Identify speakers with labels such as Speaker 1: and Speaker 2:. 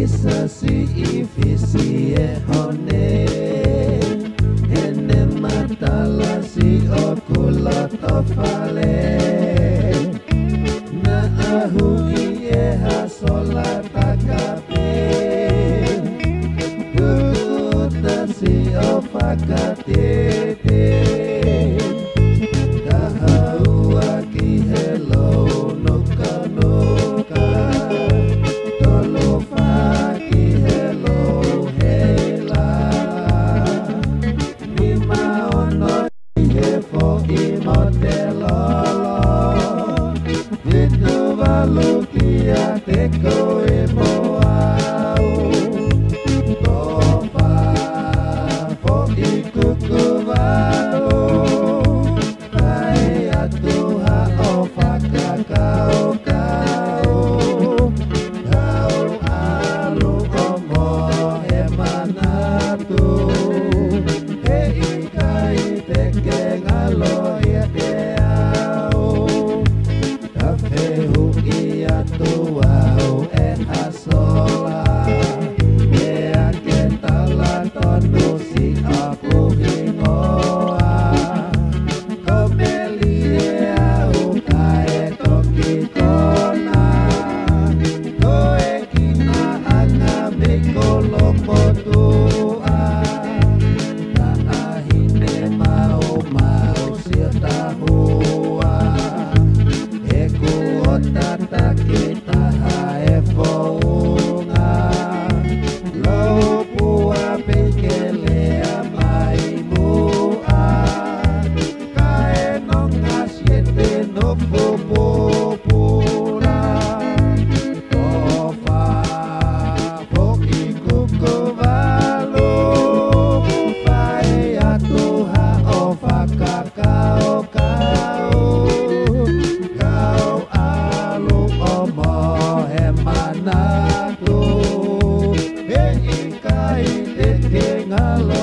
Speaker 1: Isa si visi e hone ene matala si okulot ofale na ahu ie hasola takape kukuta si ofakatete kahau aki hello noka noka Teko e moau tofa po ikuku valo ai atuha o fakakao kau kau alu omo e manatu e ikai teke ngalo ya keau kafe hu iya tua hasola e akentala tono si aku hingoa komelie au kae toki kona koe kina anga mikolo motua ta ahine mau sirta hua e kuota ta kita hae founga lo pua pekele mai mua kae nonga siete no popura tofa poki kuku valo pai atuha o fakakao kau kau alu omo manatu e ikai teke ngalo